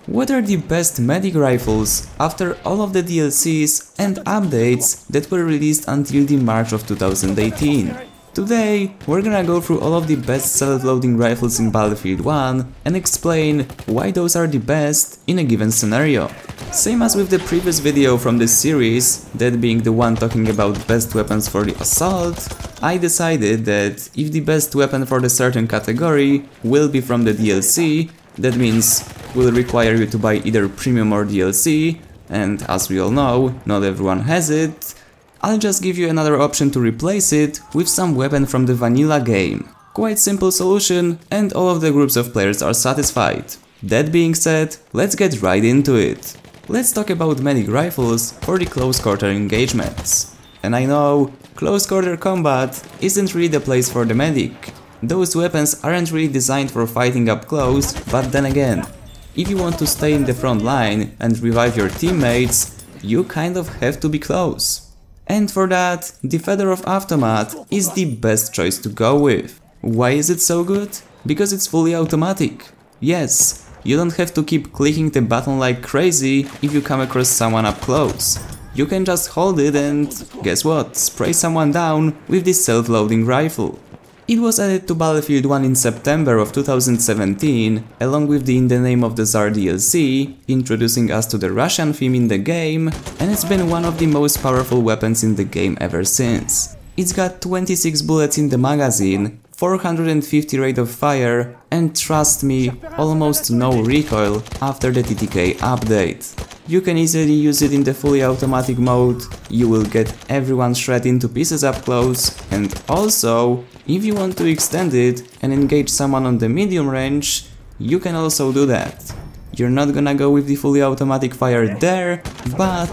What are the best medic rifles after all of the DLCs and updates that were released until the March of 2018? Today we're gonna go through all of the best self-loading rifles in Battlefield 1 and explain why those are the best in a given scenario. Same as with the previous video from this series, that being the one talking about best weapons for the assault, I decided that if the best weapon for the certain category will be from the DLC, that means will require you to buy either premium or DLC, and as we all know, not everyone has it, I'll just give you another option to replace it with some weapon from the vanilla game. Quite simple solution, and all of the groups of players are satisfied. That being said, let's get right into it. Let's talk about medic rifles for the close quarter engagements. And I know, close quarter combat isn't really the place for the medic. Those weapons aren't really designed for fighting up close, but then again, if you want to stay in the front line and revive your teammates, you kind of have to be close. And for that, the Fedorov Automat is the best choice to go with. Why is it so good? Because it's fully automatic. Yes, you don't have to keep clicking the button like crazy if you come across someone up close. You can just hold it and, guess what, spray someone down with this self-loading rifle. It was added to Battlefield 1 in September of 2017, along with the In the Name of the Tsar DLC, introducing us to the Russian theme in the game, and it's been one of the most powerful weapons in the game ever since. It's got 26 bullets in the magazine, 450 rate of fire, and trust me, almost no recoil after the TTK update. You can easily use it in the fully automatic mode, you will get everyone shred into pieces up close, and also, if you want to extend it and engage someone on the medium range, you can also do that. You're not gonna go with the fully automatic fire there, but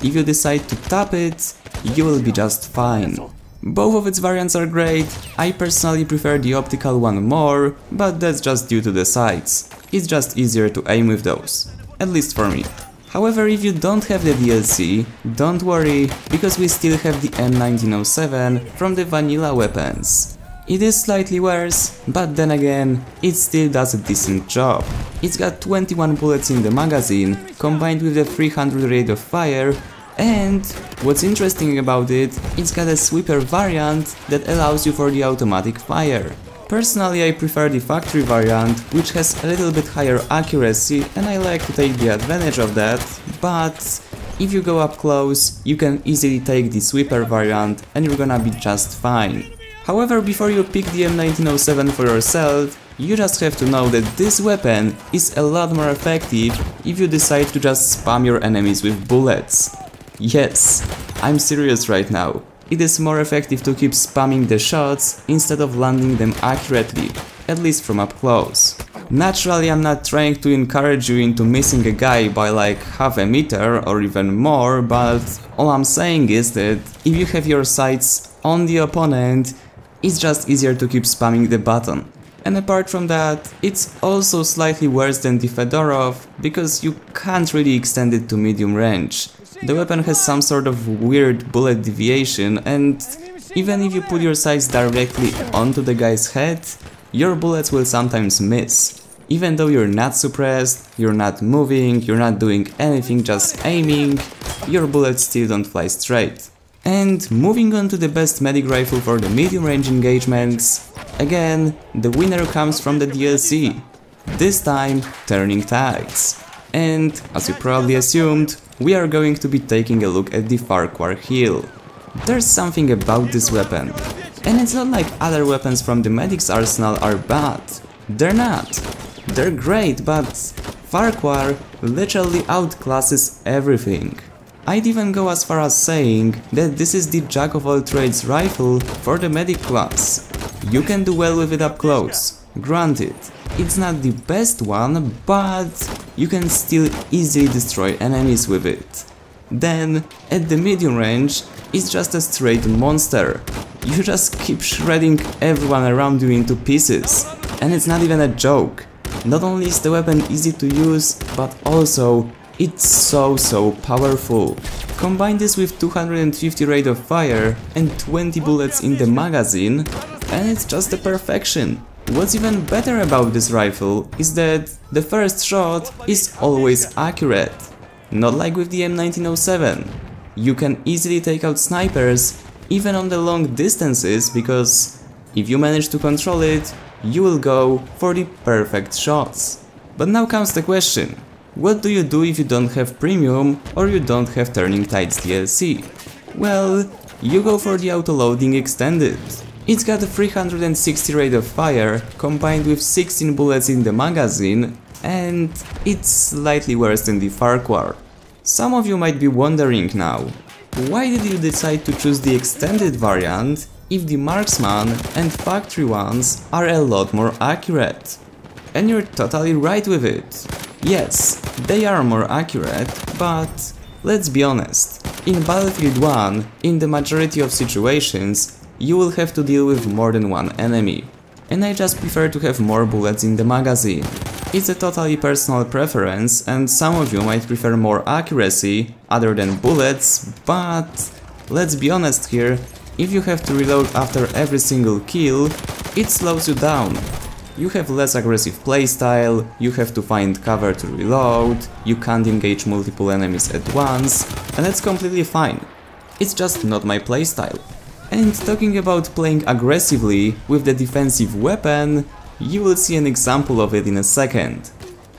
if you decide to tap it, you will be just fine. Both of its variants are great, I personally prefer the optical one more, but that's just due to the sights. It's just easier to aim with those, at least for me. However, if you don't have the DLC, don't worry, because we still have the M1907 from the vanilla weapons. It is slightly worse, but then again, it still does a decent job. It's got 21 bullets in the magazine, combined with a 300 rate of fire, and what's interesting about it, it's got a sweeper variant that allows you for the automatic fire. Personally, I prefer the factory variant, which has a little bit higher accuracy, and I like to take the advantage of that, but if you go up close, you can easily take the sweeper variant and you're gonna be just fine. However, before you pick the M1907 for yourself, you just have to know that this weapon is a lot more effective if you decide to just spam your enemies with bullets. Yes, I'm serious right now. It is more effective to keep spamming the shots instead of landing them accurately, at least from up close. Naturally, I'm not trying to encourage you into missing a guy by like half a meter or even more, but all I'm saying is that if you have your sights on the opponent, it's just easier to keep spamming the button. And apart from that, it's also slightly worse than the Fedorov, because you can't really extend it to medium range. The weapon has some sort of weird bullet deviation, and even if you put your sights directly onto the guy's head, your bullets will sometimes miss. Even though you're not suppressed, you're not moving, you're not doing anything, just aiming, your bullets still don't fly straight. And moving on to the best medic rifle for the medium range engagements, again, the winner comes from the DLC. This time, Turning Tides. And, as you probably assumed, we are going to be taking a look at the Farquhar heal. There's something about this weapon, and it's not like other weapons from the medic's arsenal are bad. They're not. They're great, but Farquhar literally outclasses everything. I'd even go as far as saying that this is the jack of all trades rifle for the medic class. You can do well with it up close, granted. It's not the best one, but you can still easily destroy enemies with it. Then, at the medium range, it's just a straight monster. You just keep shredding everyone around you into pieces. And it's not even a joke. Not only is the weapon easy to use, but also it's so powerful. Combine this with 250 rate of fire and 20 bullets in the magazine, and it's just a perfection. What's even better about this rifle is that the first shot is always accurate. Not like with the M1907. You can easily take out snipers even on the long distances, because if you manage to control it, you will go for the perfect shots. But now comes the question, what do you do if you don't have premium or you don't have Turning Tides DLC? Well, you go for the Autoloading Extended. It's got a 360 rate of fire combined with 16 bullets in the magazine, and it's slightly worse than the Farquhar. Some of you might be wondering now, why did you decide to choose the extended variant if the marksman and factory ones are a lot more accurate? And you're totally right with it. Yes, they are more accurate, but let's be honest, in Battlefield 1, in the majority of situations, you will have to deal with more than one enemy. And I just prefer to have more bullets in the magazine. It's a totally personal preference, and some of you might prefer more accuracy other than bullets, but let's be honest here, if you have to reload after every single kill, it slows you down. You have less aggressive playstyle, you have to find cover to reload, you can't engage multiple enemies at once, and that's completely fine. It's just not my playstyle. And talking about playing aggressively with the defensive weapon, you will see an example of it in a second.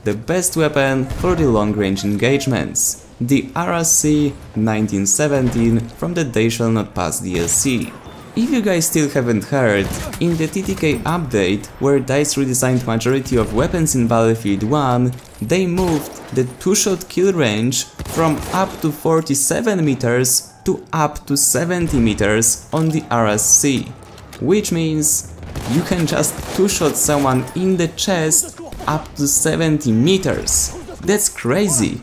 The best weapon for the long-range engagements, the RSC 1917 from the They Shall Not Pass DLC. If you guys still haven't heard, in the TTK update, where DICE redesigned majority of weapons in Battlefield 1, they moved the 2-shot kill range from up to 47 meters to up to 70 meters on the RSC, which means you can just 2-shot someone in the chest up to 70 meters. That's crazy!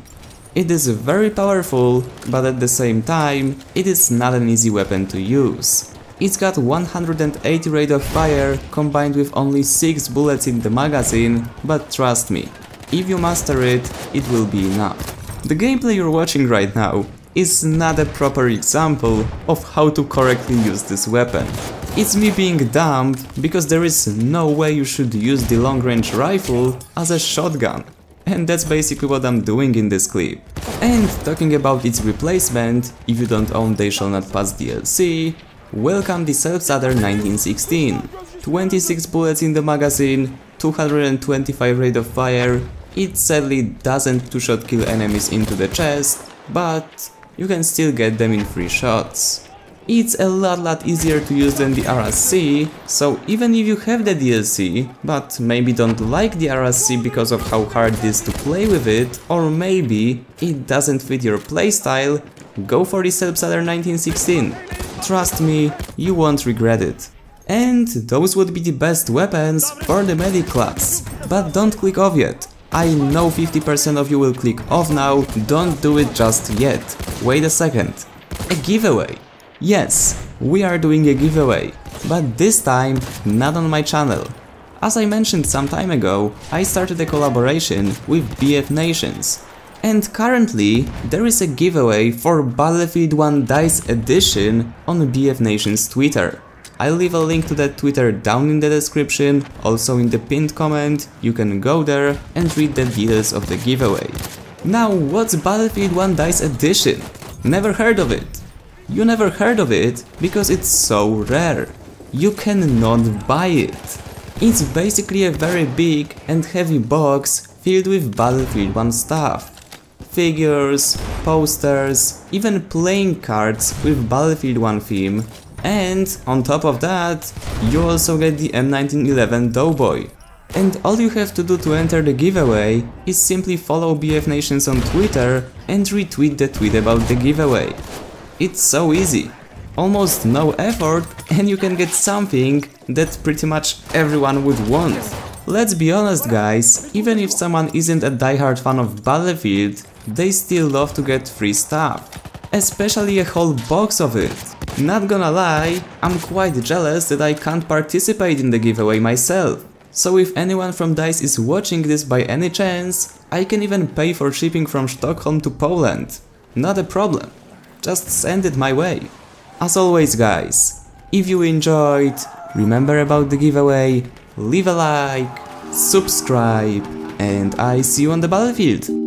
It is very powerful, but at the same time, it is not an easy weapon to use. It's got 180 rate of fire combined with only 6 bullets in the magazine, but trust me, if you master it, it will be enough. The gameplay you're watching right now is not a proper example of how to correctly use this weapon. It's me being dumb, because there is no way you should use the long-range rifle as a shotgun. And that's basically what I'm doing in this clip. And talking about its replacement, if you don't own They Shall Not Pass DLC, welcome the Shatter 1916. 26 bullets in the magazine, 225 rate of fire. It sadly doesn't 2-shot kill enemies into the chest, but you can still get them in 3 shots. It's a lot easier to use than the RSC, so even if you have the DLC, but maybe don't like the RSC because of how hard it is to play with it, or maybe it doesn't fit your playstyle, go for the Shatter 1916. Trust me, you won't regret it. And those would be the best weapons for the medic class. But don't click off yet. I know 50% of you will click off now, don't do it just yet. Wait a second. A giveaway. Yes, we are doing a giveaway, but this time not on my channel. As I mentioned some time ago, I started a collaboration with BF Nations. And currently, there is a giveaway for Battlefield 1 DICE Edition on BF Nations Twitter. I'll leave a link to that Twitter down in the description, also in the pinned comment, you can go there and read the details of the giveaway. Now, what's Battlefield 1 DICE Edition? Never heard of it. You never heard of it because it's so rare. You cannot buy it. It's basically a very big and heavy box filled with Battlefield 1 stuff. Figures, posters, even playing cards with Battlefield 1 theme, and on top of that, you also get the M1911 Doughboy. And all you have to do to enter the giveaway is simply follow BF Nations on Twitter and retweet the tweet about the giveaway. It's so easy. Almost no effort, and you can get something that pretty much everyone would want. Let's be honest guys, even if someone isn't a diehard fan of Battlefield, they still love to get free stuff. Especially a whole box of it. Not gonna lie, I'm quite jealous that I can't participate in the giveaway myself. So if anyone from DICE is watching this by any chance, I can even pay for shipping from Stockholm to Poland. Not a problem. Just send it my way. As always guys, if you enjoyed, remember about the giveaway, leave a like, subscribe, and I see you on the battlefield.